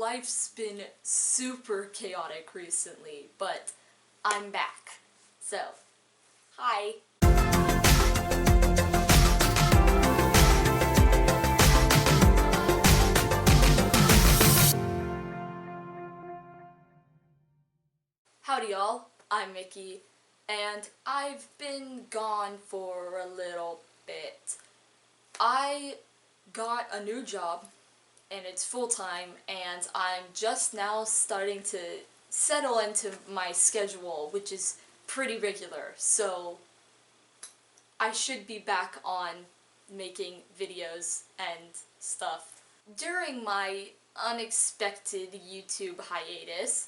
Life's been super chaotic recently, but I'm back. So, hi. Howdy y'all, I'm Mickey, and I've been gone for a little bit. I got a new job, and it's full-time, and I'm just now starting to settle into my schedule, which is pretty regular, so I should be back on making videos and stuff. During my unexpected YouTube hiatus,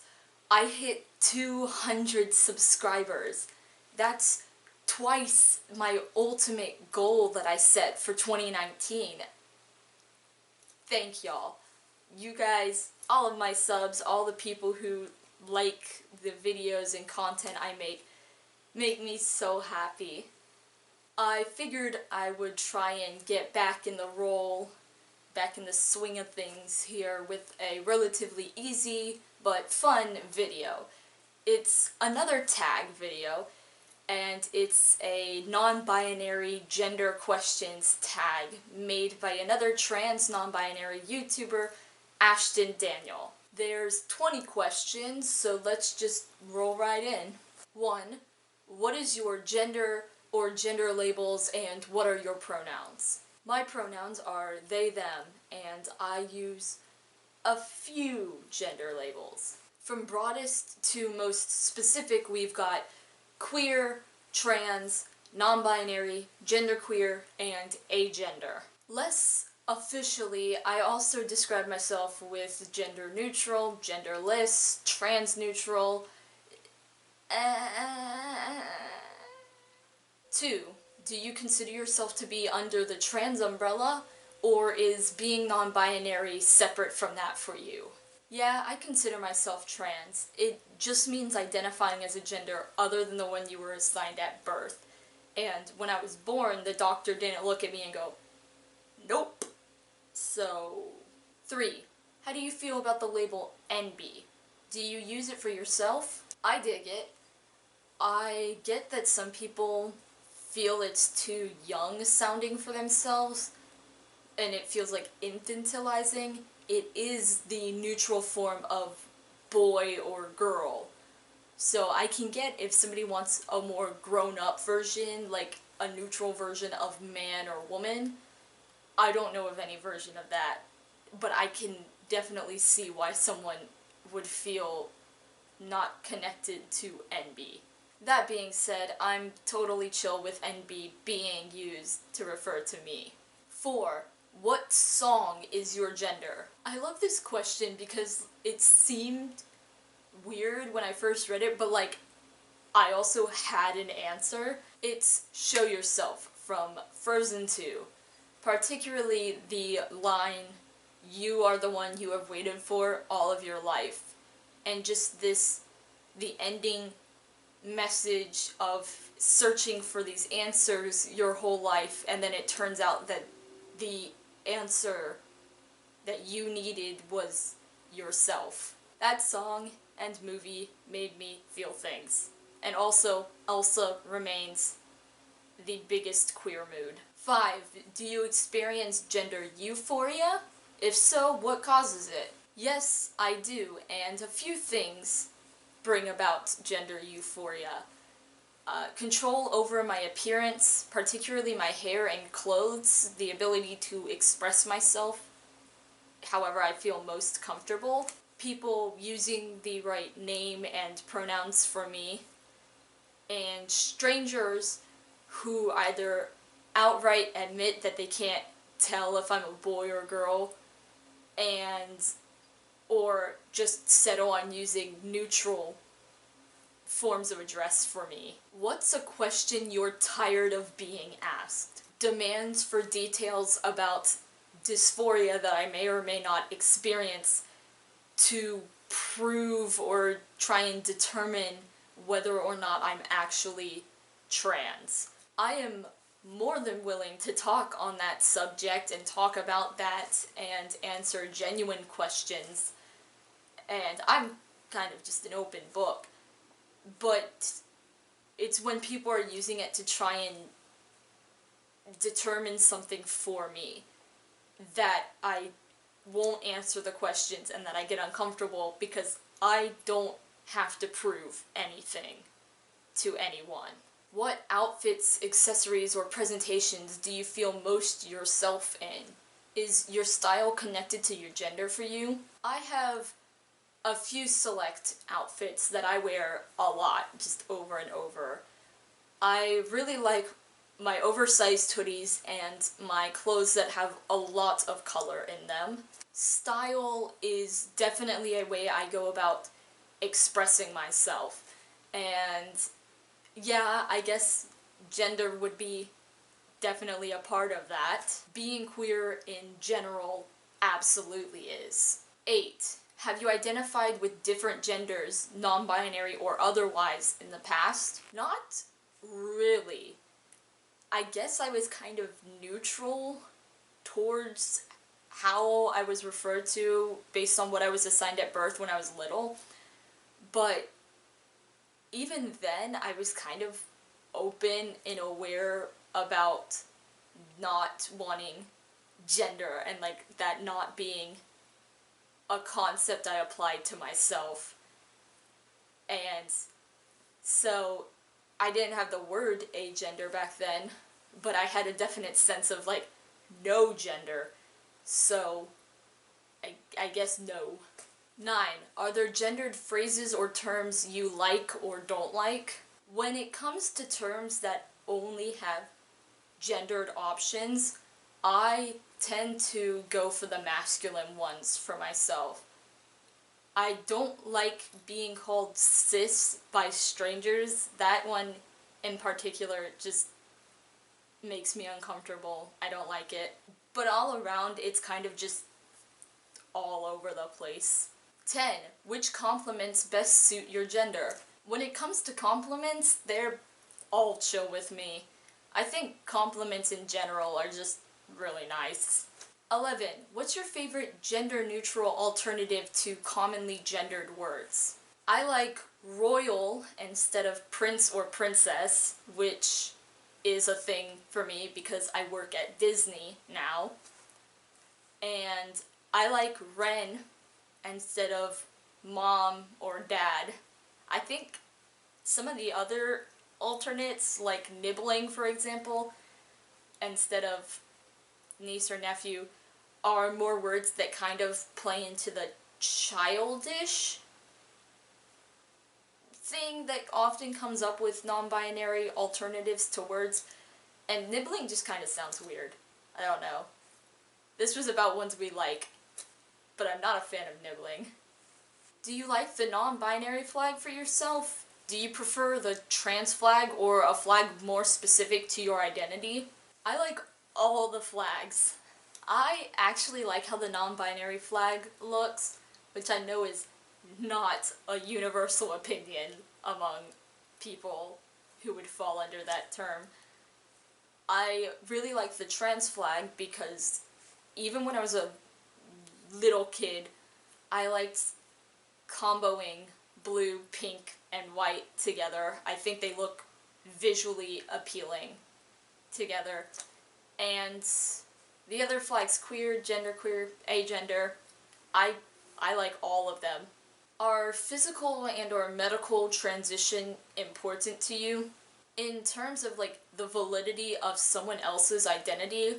I hit 200 subscribers. That's twice my ultimate goal that I set for 2019. Thank y'all. You guys, all of my subs, all the people who like the videos and content I make me so happy. I figured I would try and get back in the role, back in the swing of things here with a relatively easy but fun video. It's another tag video, and it's a non-binary gender questions tag made by another trans non-binary YouTuber, Ashton Daniel. There's 20 questions, so let's just roll right in. 1. What is your gender or gender labels, and what are your pronouns? My pronouns are they, them, and I use a few gender labels. From broadest to most specific, we've got queer, trans, non-binary, genderqueer, and agender. Less officially, I also describe myself with gender neutral, genderless, trans neutral. 2. Do you consider yourself to be under the trans umbrella, or is being non-binary separate from that for you? Yeah, I consider myself trans. It just means identifying as a gender other than the one you were assigned at birth. And when I was born, the doctor didn't look at me and go, nope. So, 3. How do you feel about the label enby? Do you use it for yourself? I dig it. I get that some people feel it's too young sounding for themselves, and it feels like infantilizing. It is the neutral form of boy or girl. So I can get if somebody wants a more grown-up version, like a neutral version of man or woman. I don't know of any version of that, but I can definitely see why someone would feel not connected to enby. That being said, I'm totally chill with enby being used to refer to me. 4. What song is your gender? I love this question because it seemed weird when I first read it, but like, I also had an answer. It's Show Yourself from Frozen 2. Particularly the line, you are the one you have waited for all of your life. And just the ending message of searching for these answers your whole life, and then it turns out that the answer that you needed was yourself. That song and movie made me feel things. And also, Elsa remains the biggest queer mood. 5. Do you experience gender euphoria? If so, what causes it? Yes, I do, and a few things bring about gender euphoria. Control over my appearance, particularly my hair and clothes, the ability to express myself however I feel most comfortable, people using the right name and pronouns for me, and strangers who either outright admit that they can't tell if I'm a boy or a girl, or just settle on using neutral forms of address for me. What's a question you're tired of being asked? Demands for details about dysphoria that I may or may not experience to prove or try and determine whether or not I'm actually trans. I am more than willing to talk on that subject and talk about that and answer genuine questions and I'm kind of just an open book. But it's when people are using it to try and determine something for me that I won't answer the questions and that I get uncomfortable because I don't have to prove anything to anyone. What outfits, accessories, or presentations do you feel most yourself in? Is your style connected to your gender for you? I have a few select outfits that I wear a lot, just over and over. I really like my oversized hoodies and my clothes that have a lot of color in them. Style is definitely a way I go about expressing myself. And yeah, I guess gender would be definitely a part of that. Being queer in general absolutely is. 8. Have you identified with different genders, non-binary or otherwise, in the past? Not really. I guess I was kind of neutral towards how I was referred to based on what I was assigned at birth when I was little. But even then, I was kind of open and aware about not wanting gender and like that not being a concept I applied to myself. And so I didn't have the word agender back then, but I had a definite sense of like no gender. So I guess no. 9. Are there gendered phrases or terms you like or don't like? When it comes to terms that only have gendered options, I tend to go for the masculine ones for myself. I don't like being called cis by strangers. That one in particular just makes me uncomfortable. I don't like it. But all around, it's kind of just all over the place. 10. Which compliments best suit your gender? When it comes to compliments, they're all chill with me. I think compliments in general are just really nice. 11. What's your favorite gender-neutral alternative to commonly gendered words? I like royal instead of prince or princess, which is a thing for me because I work at Disney now. And I like Ren instead of mom or dad. I think some of the other alternates, like nibbling for example, instead of niece or nephew, are more words that kind of play into the childish thing that often comes up with non-binary alternatives to words, and nibbling just kind of sounds weird. I don't know. This was about ones we like, but I'm not a fan of nibbling. Do you like the non-binary flag for yourself? Do you prefer the trans flag or a flag more specific to your identity? I like all the flags. I actually like how the non-binary flag looks, which I know is not a universal opinion among people who would fall under that term. I really like the trans flag because even when I was a little kid, I liked comboing blue, pink, and white together. I think they look visually appealing together. And the other flags, queer, genderqueer, agender, I like all of them. Are physical and or medical transition important to you? In terms of like the validity of someone else's identity,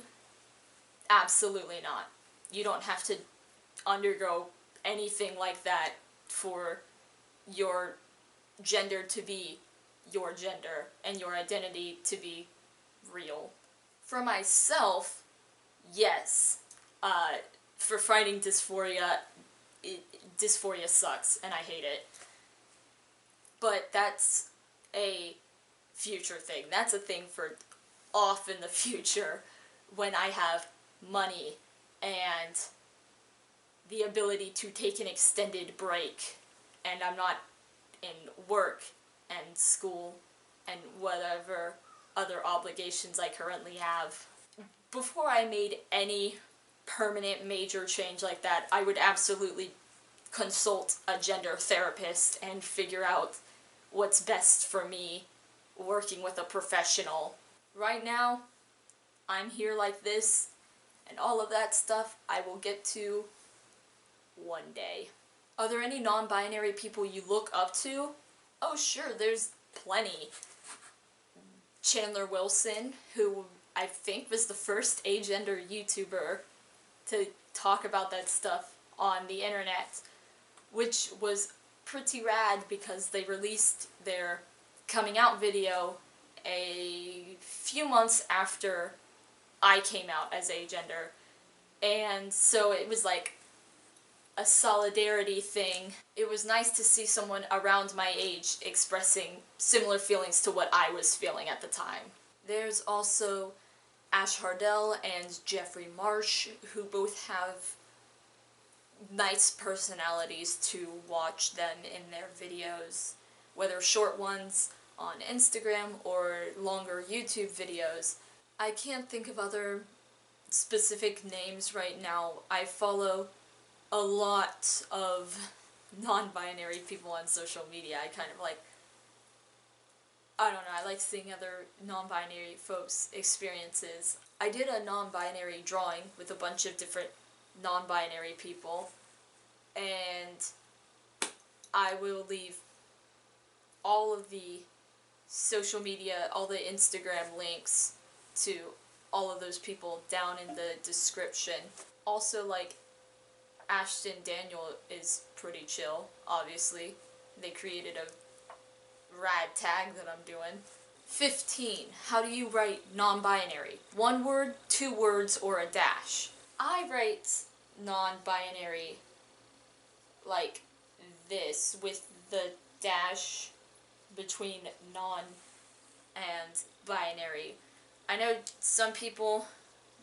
absolutely not. You don't have to undergo anything like that for your gender to be your gender and your identity to be real. For myself, yes. For fighting dysphoria, dysphoria sucks and I hate it. But that's a future thing. That's a thing for off in the future when I have money and the ability to take an extended break and I'm not in work and school and whatever other obligations I currently have. Before I made any permanent major change like that, I would absolutely consult a gender therapist and figure out what's best for me working with a professional. Right now, I'm here like this, and all of that stuff I will get to one day. Are there any non-binary people you look up to? Oh sure, there's plenty. Chandler Wilson, who I think was the first agender YouTuber to talk about that stuff on the internet, which was pretty rad because they released their coming out video a few months after I came out as agender, and so it was like a solidarity thing. It was nice to see someone around my age expressing similar feelings to what I was feeling at the time. There's also Ash Hardell and Jeffrey Marsh, who both have nice personalities to watch them in their videos, whether short ones on Instagram or longer YouTube videos. I can't think of other specific names right now. I follow a lot of non-binary people on social media. I kind of like, I don't know, I like seeing other non-binary folks' experiences. I did a non-binary drawing with a bunch of different non-binary people, and I will leave all of the social media, all the Instagram links to all of those people down in the description. Also, like, Ashton Daniel is pretty chill, obviously. They created a rad tag that I'm doing. 15. How do you write non-binary? One word, two words, or a dash? I write non-binary like this, with the dash between non and binary. I know some people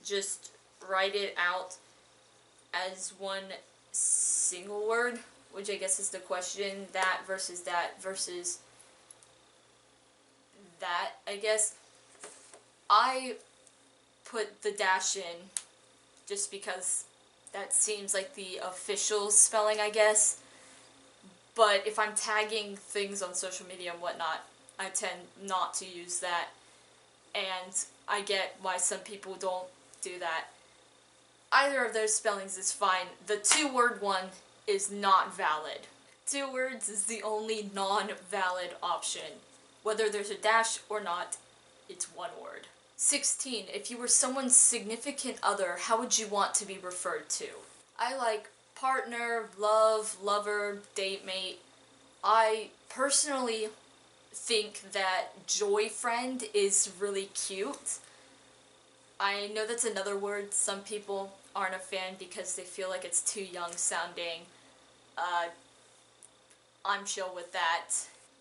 just write it out as one single word, which I guess is the question, that versus that versus that, I guess. I put the dash in just because that seems like the official spelling, I guess. But if I'm tagging things on social media and whatnot, I tend not to use that. And I get why some people don't do that. Either of those spellings is fine. The two-word one is not valid. Two words is the only non-valid option. Whether there's a dash or not, it's one word. 16. If you were someone's significant other, how would you want to be referred to? I like partner, love, lover, date mate. I personally think that joyfriend is really cute. I know that's another word some people aren't a fan because they feel like it's too young sounding. I'm chill with that.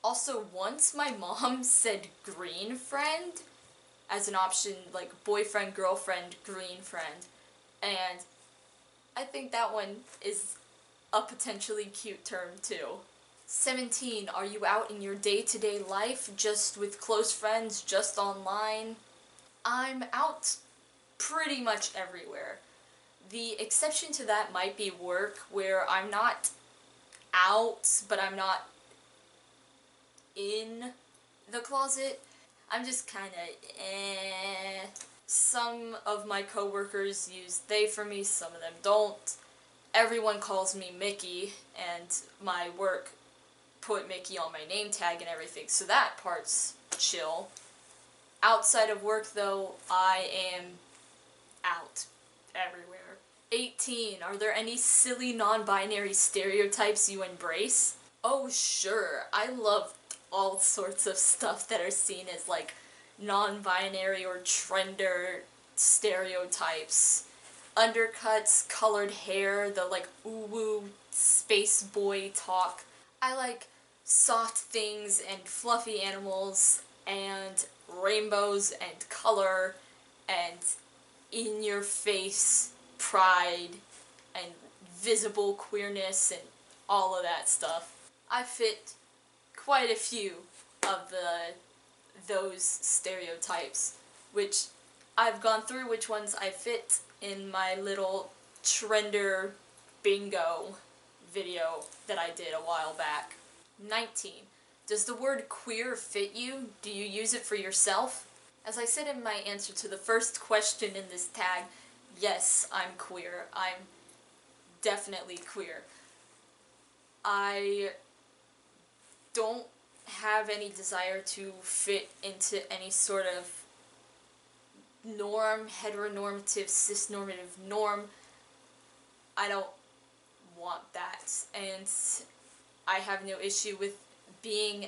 Also, once my mom said green friend as an option, like boyfriend, girlfriend, green friend, and I think that one is a potentially cute term too. 17. Are you out in your day-to-day life, just with close friends, just online? I'm out pretty much everywhere. The exception to that might be work, where I'm not out, but I'm not in the closet. I'm just kinda Some of my coworkers use they for me, some of them don't. Everyone calls me Mickey, and my work put Mickey on my name tag and everything, so that part's chill. Outside of work, though, I am out everywhere. 18. Are there any silly non-binary stereotypes you embrace? Oh, sure. I love all sorts of stuff that are seen as, like, non-binary or trender stereotypes. Undercuts, colored hair, the, like, ooh-woo space boy talk. I like soft things and fluffy animals and rainbows and color and in-your-face pride and visible queerness and all of that stuff. I fit quite a few of those stereotypes, which I've gone through which ones I fit in my little trender bingo video that I did a while back. 19. Does the word queer fit you? Do you use it for yourself? As I said in my answer to the first question in this tag, yes, I'm queer. I'm definitely queer. I don't have any desire to fit into any sort of norm, heteronormative, cisnormative norm. I don't want that, and I have no issue with being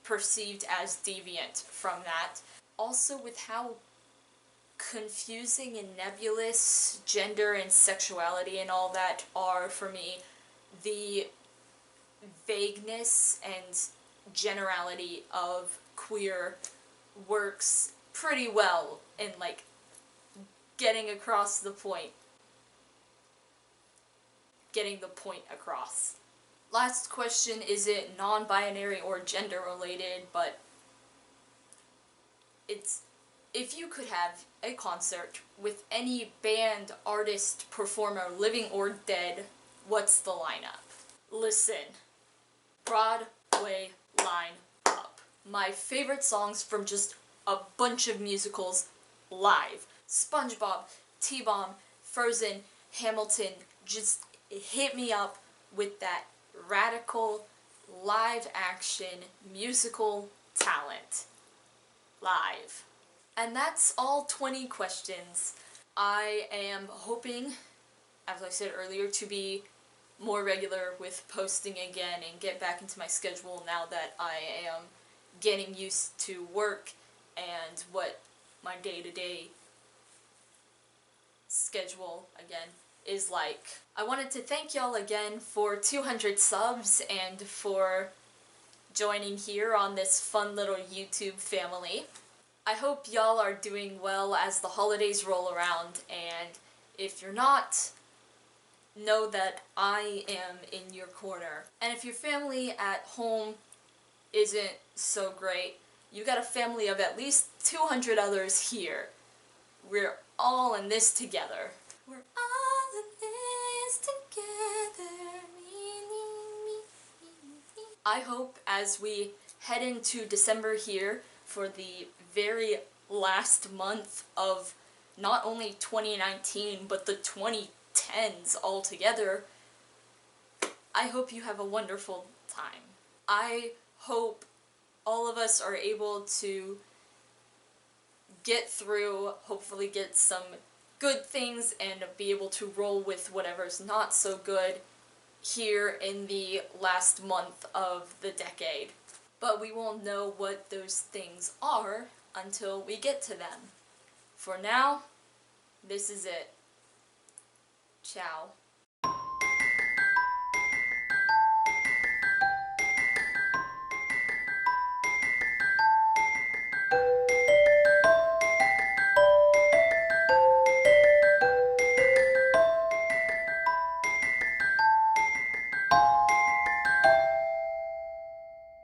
perceived as deviant from that. Also, with how confusing and nebulous gender and sexuality and all that are for me, the vagueness and generality of queer works pretty well in, like, getting across the point. Getting the point across. Last question, is it non-binary or gender related, but it's, if you could have a concert with any band, artist, performer, living or dead, what's the lineup? Listen. Broadway line up. My favorite songs from just a bunch of musicals live. SpongeBob, T-Bomb, Frozen, Hamilton, just hit me up with that radical live action musical talent. Live. And that's all 20 questions. I am hoping, as I said earlier, to be more regular with posting again and get back into my schedule now that I am getting used to work and what my day-to-day schedule again is like. I wanted to thank y'all again for 200 subs and for joining here on this fun little YouTube family. I hope y'all are doing well as the holidays roll around, and if you're not, know that I am in your corner. And if your family at home isn't so great, you got a family of at least 200 others here. We're all in this together. We're all in this together. I hope as we head into December here for the very last month of not only 2019 but the 2010s altogether, I hope you have a wonderful time. I hope all of us are able to get through, hopefully get some good things, and be able to roll with whatever's not so good here in the last month of the decade. But we won't know what those things are until we get to them. For now, this is it. Ciao.